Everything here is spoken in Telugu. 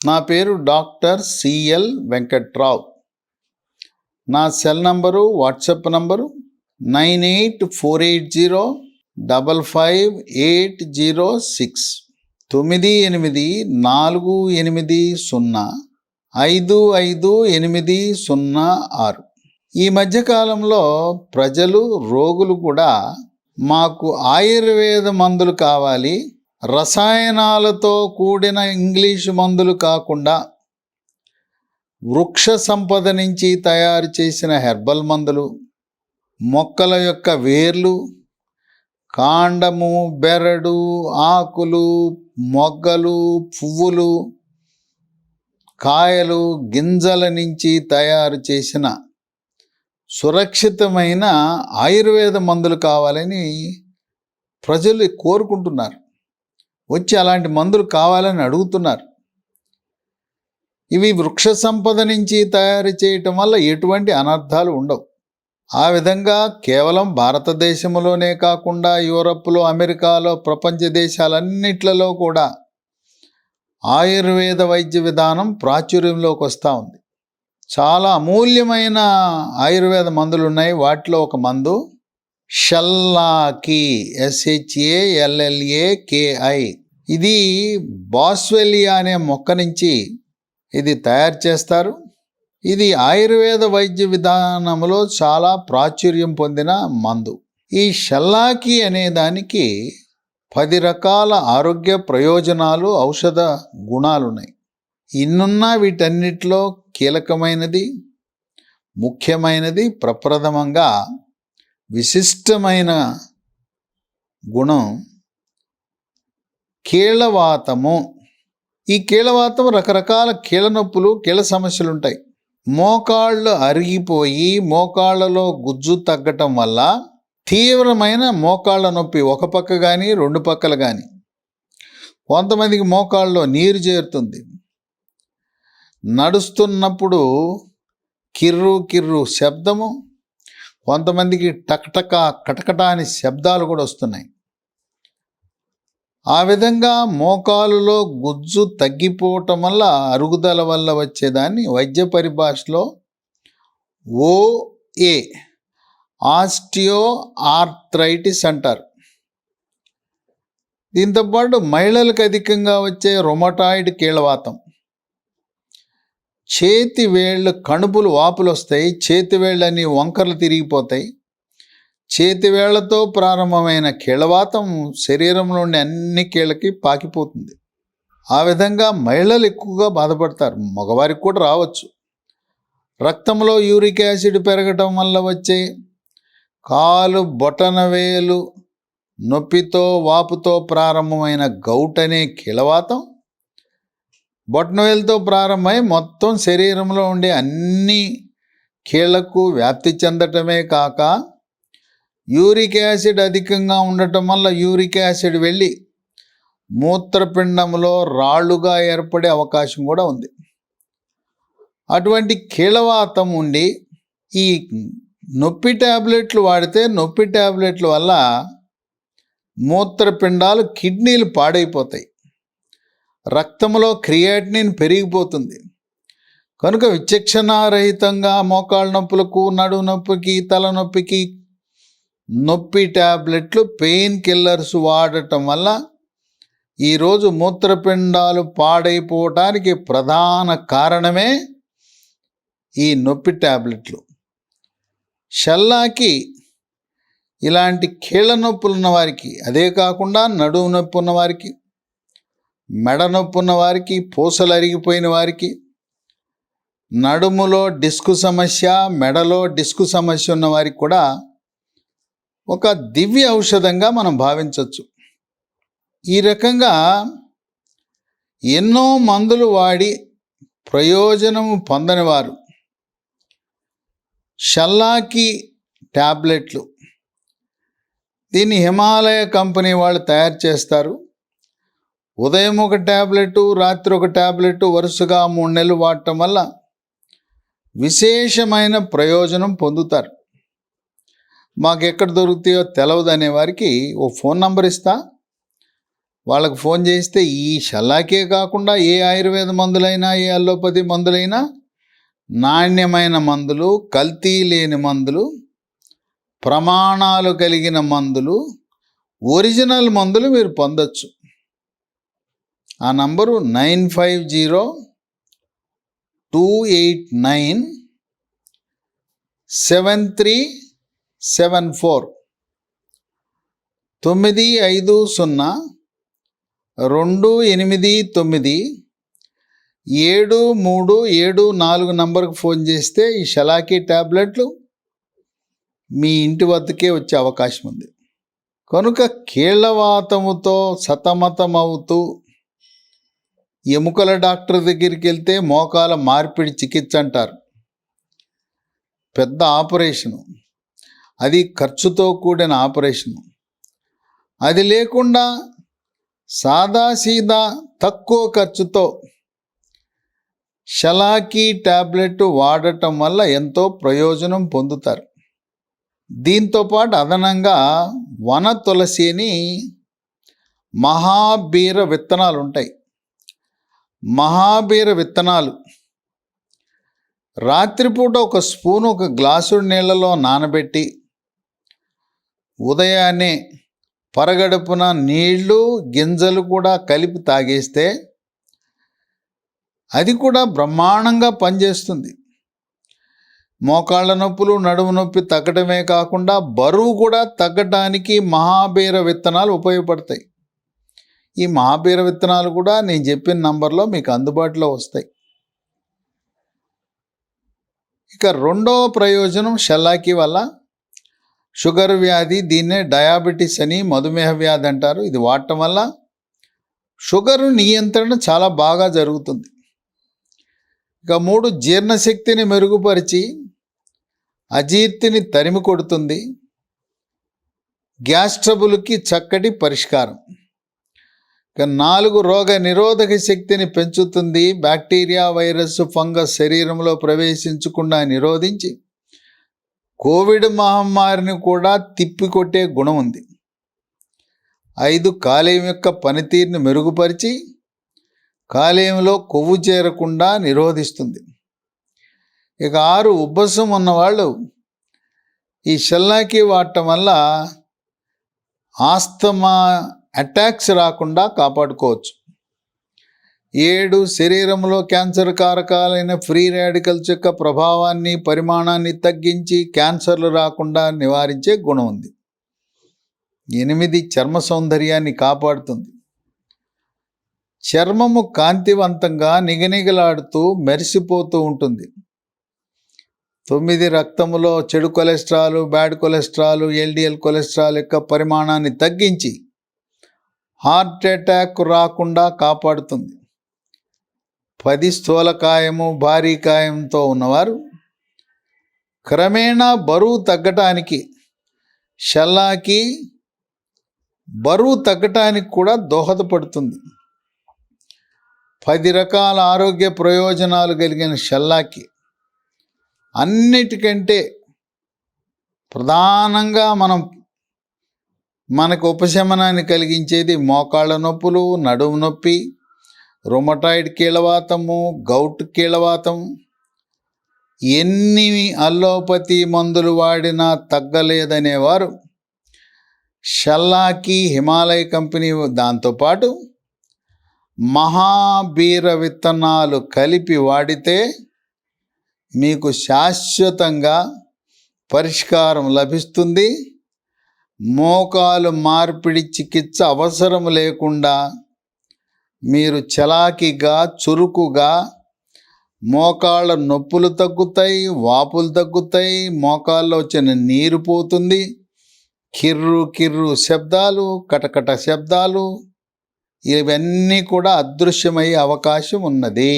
నా పేరు డాక్టర్ సిఎల్ వెంకట్రావు. నా సెల్ నంబరు, వాట్సాప్ నంబరు 9848055806 9848055806. ఈ మధ్యకాలంలో ప్రజలు, రోగులు కూడా మాకు ఆయుర్వేద మందులు కావాలి, రసాయనాలతో కూడిన ఇంగ్లీషు మందులు కాకుండా వృక్ష సంపద నుంచి తయారు చేసిన హెర్బల్ మందులు, మొక్కల యొక్క వేర్లు, కాండము, బెరడు, ఆకులు, మొగ్గలు, పువ్వులు, కాయలు, గింజల నుంచి తయారు చేసిన సురక్షితమైన ఆయుర్వేద మందులు కావాలని ప్రజలు కోరుకుంటున్నారు. వచ్చి అలాంటి మందులు కావాలని అడుగుతున్నారు. ఇవి వృక్ష సంపద నుంచి తయారు చేయటం వల్ల ఎటువంటి అనర్థాలు ఉండవు. ఆ విధంగా కేవలం భారతదేశంలోనే కాకుండా యూరప్లో, అమెరికాలో, ప్రపంచ దేశాలన్నిట్లలో కూడా ఆయుర్వేద వైద్య విధానం ప్రాచుర్యంలోకి వస్తూ ఉంది. చాలా అమూల్యమైన ఆయుర్వేద మందులు ఉన్నాయి. వాటిలో ఒక మందు షల్లాకి, SHALLAKI. ఇది బాస్వెలియా అనే మొక్క నుంచి ఇది తయారు చేస్తారు. ఇది ఆయుర్వేద వైద్య విధానంలో చాలా ప్రాచుర్యం పొందిన మందు. ఈ షల్లాకి అనే దానికి 10 రకాల ఆరోగ్య ప్రయోజనాలు, ఔషధ గుణాలు ఉన్నాయి. ఇన్నున్నా వీటన్నిటిలో కీలకమైనది, ముఖ్యమైనది, ప్రప్రథమంగా విశిష్టమైన గుణం కీళ్ళవాతము. ఈ కీళ్ళవాతం రకరకాల కీళ్ళ నొప్పులు, కీళ్ళ సమస్యలు ఉంటాయి. మోకాళ్ళు అరిగిపోయి మోకాళ్ళలో గుజ్జు తగ్గటం వల్ల తీవ్రమైన మోకాళ్ళ నొప్పి, ఒక పక్క కానీ 2 పక్కలు కానీ. కొంతమందికి మోకాళ్ళలో నీరు చేరుతుంది. నడుస్తున్నప్పుడు కిర్రు కిర్రు శబ్దము, కొంతమందికి టక్టక కటకట అని శబ్దాలు కూడా వస్తున్నాయి. ఆ విధంగా మోకాలులో గుజ్జు తగ్గిపోవటం వల్ల, అరుగుదల వల్ల వచ్చేదాన్ని వైద్య పరిభాషలో OA, ఆస్టియో ఆర్థరైటిస్ అంటారు. దీంతోపాటు మహిళలకు అధికంగా వచ్చే రొమటాయిడ్ కీళ్ళవాతం, చేతి వేళ్ళు కణుపులు వాపులు వస్తాయి, చేతి వేళ్ళని వంకర్లు తిరిగిపోతాయి. చేతి వేళ్లతో ప్రారంభమైన కీళ్ళవాతం శరీరంలోని అన్ని కీళ్ళకి పాకిపోతుంది. ఆ విధంగా మహిళలు ఎక్కువగా బాధపడతారు. మగవారికి కూడా రావచ్చు. రక్తంలో యూరిక్ యాసిడ్ పెరగటం వల్ల వచ్చే కాలు బొటనవేలు నొప్పితో, వాపుతో ప్రారంభమైన గౌట్ అనే కీళ్ళవాతం బొటనవేలుతో ప్రారంభమై మొత్తం శరీరంలో ఉండే అన్ని కీళ్లకు వ్యాప్తి చెందటమే కాక, యూరిక్ యాసిడ్ అధికంగా ఉండటం వల్ల యూరిక్ యాసిడ్ వెళ్ళి మూత్రపిండంలో రాళ్లుగా ఏర్పడే అవకాశం కూడా ఉంది. అటువంటి కీళ్ళవాతం ఉండి ఈ నొప్పి ట్యాబ్లెట్లు వాడితే, నొప్పి ట్యాబ్లెట్ల వల్ల మూత్రపిండాలు, కిడ్నీలు పాడైపోతాయి. రక్తంలో క్రియాటినిన్ పెరిగిపోతుంది. కనుక విచక్షణారహితంగా మోకాళ్ళ నొప్పులకు, నడుము నొప్పికి, తలనొప్పికి నొప్పి ట్యాబ్లెట్లు, పెయిన్ కిల్లర్స్ వాడటం వల్ల ఈరోజు మూత్రపిండాలు పాడైపోవటానికి ప్రధాన కారణమే ఈ నొప్పి ట్యాబ్లెట్లు. షల్లాకి ఇలాంటి కీళ్ళ నొప్పులు ఉన్నవారికి, అదే కాకుండా నడుము నొప్పి ఉన్నవారికి, మెడ నొప్పి ఉన్నవారికి, పూసలు అరిగిపోయిన వారికి, నడుములో డిస్కు సమస్య, మెడలో డిస్కు సమస్య ఉన్నవారికి కూడా ఒక దివ్య ఔషధంగా మనం భావించవచ్చు. ఈ రకంగా ఎన్నో మందులు వాడి ప్రయోజనము పొందని వారు షల్లాకి ట్యాబ్లెట్లు, దీన్ని హిమాలయ కంపెనీ వాళ్ళు తయారు చేస్తారు. ఉదయం ఒక ట్యాబ్లెట్, రాత్రి ఒక ట్యాబ్లెట్ వరుసగా 3 నెలలు వాడటం వల్ల విశేషమైన ప్రయోజనం పొందుతారు. మాకు ఎక్కడ దొరుకుతాయో తెలవదు అనే వారికి ఓ ఫోన్ నంబర్ ఇస్తా. వాళ్ళకు ఫోన్ చేస్తే ఈ షల్లాకే కాకుండా ఏ ఆయుర్వేద మందులైనా ఏ అల్లోపతి మందులైనా నాణ్యమైన మందులు, కల్తీ లేని మందులు, ప్రమాణాలు కలిగిన మందులు, ఒరిజినల్ మందులు మీరు పొందొచ్చు. ఆ నంబరు 9502897374 950289737 నంబర్కి ఫోన్ చేస్తే ఈ షలాకీ ట్యాబ్లెట్లు మీ ఇంటి వద్దకే వచ్చే అవకాశం ఉంది. కనుక కీళ్లవాతముతో సతమతమవుతూ ఎముకల డాక్టర్ దగ్గరికి వెళ్తే మోకాల మార్పిడి చికిత్స అంటారు. పెద్ద ఆపరేషను, అది ఖర్చుతో కూడిన ఆపరేషను. అది లేకుండా సాదాసీదా తక్కువ ఖర్చుతో షలాకీ ట్యాబ్లెట్ వాడటం వల్ల ఎంతో ప్రయోజనం పొందుతారు. దీంతోపాటు అదనంగా వన తులసి అని మహాబీర విత్తనాలు ఉంటాయి. మహాబీర విత్తనాలు రాత్రిపూట ఒక స్పూను ఒక గ్లాసు నీళ్ళలో నానబెట్టి ఉదయాన్నే పరగడుపున నీళ్లు గింజలు కూడా కలిపి తాగేస్తే అది కూడా బ్రహ్మాండంగా పనిచేస్తుంది. మోకాళ్ళ నొప్పులు, నడుము నొప్పి తగ్గడమే కాకుండా బరువు కూడా తగ్గడానికి మహాబీర విత్తనాలు ఉపయోగపడతాయి. ఈ మహాబీర విత్తనాలు కూడా నేను చెప్పిన నంబర్లో మీకు అందుబాటులో వస్తాయి. ఇక రెండవ ప్రయోజనం షల్లాకీ వల్ల షుగర్ వ్యాధి, దీన్నే డయాబెటీస్ అని మధుమేహ వ్యాధి అంటారు. ఇది వాడటం వల్ల షుగర్ నియంత్రణ చాలా బాగా జరుగుతుంది. ఇక 3 జీర్ణశక్తిని మెరుగుపరిచి అజీర్తిని తరిమి కొడుతుంది. గ్యాస్ ట్రబుల్కి చక్కటి పరిష్కారం. ఇక 4 రోగ నిరోధక శక్తిని పెంచుతుంది. బ్యాక్టీరియా, వైరస్, ఫంగస్ శరీరంలో ప్రవేశించకుండా నిరోధించి కోవిడ్ మహమ్మారిని కూడా తిప్పికొట్టే గుణం ఉంది. 5 కాలేయం యొక్క పనితీరుని మెరుగుపరిచి కాలేయంలో కొవ్వు చేరకుండా నిరోధిస్తుంది. ఇక 6 ఉబ్బసం ఉన్నవాళ్ళు ఈ షల్లాకీ వాడటం వల్ల ఆస్తమా అటాక్స్ రాకుండా కాపాడుకోవచ్చు. 7 శరీరంలో క్యాన్సర్ కారకాలైన ఫ్రీ రాడికల్స్ యొక్క ప్రభావాన్ని, పరిమాణాన్ని తగ్గించి క్యాన్సర్లు రాకుండా నివారించే గుణం ఉంది. 8 చర్మ సౌందర్యాన్ని కాపాడుతుంది. చర్మము కాంతివంతంగా నిగనిగలాడుతూ మెరిసిపోతూ ఉంటుంది. 9 రక్తములో చెడు cholesterol, bad cholesterol, LDL cholesterol యొక్క పరిమాణాన్ని తగ్గించి హార్ట్ అటాక్ రాకుండా కాపాడుతుంది. 10 స్థూలకాయము, భారీ కాయంతో ఉన్నవారు క్రమేణా బరువు తగ్గటానికి షల్లాకీ బరువు తగ్గటానికి కూడా దోహదపడుతుంది. 10 రకాల ఆరోగ్య ప్రయోజనాలు కలిగిన షల్లాకీ అన్నిటికంటే ప్రధానంగా మనకు ఉపశమనాన్ని కలిగించేది మోకాళ్ళ నొప్పులు, నడుము నొప్పి, రుమటాయిడ్ కీళ్ళవాతము, గౌట్ కీళ్ళవాతం. ఎన్ని అల్లోపతి మందులు వాడినా తగ్గలేదనేవారు షల్లాకీ హిమాలయ కంపెనీ, దాంతోపాటు మహాబీర విత్తనాలు కలిపి వాడితే మీకు శాశ్వతంగా పరిష్కారం లభిస్తుంది. మోకాలు మార్పిడి చికిత్స అవసరం లేకుండా మీరు చలాకీగా, చురుకుగా మోకాళ్ళ నొప్పులు తగ్గుతాయి, వాపులు తగ్గుతాయి, మోకాల్లో వచ్చిన నీరు పోతుంది. కిర్రు కిర్రు శబ్దాలు, కటకట శబ్దాలు ఇవన్నీ కూడా అదృశ్యమయ్యే అవకాశం ఉన్నది.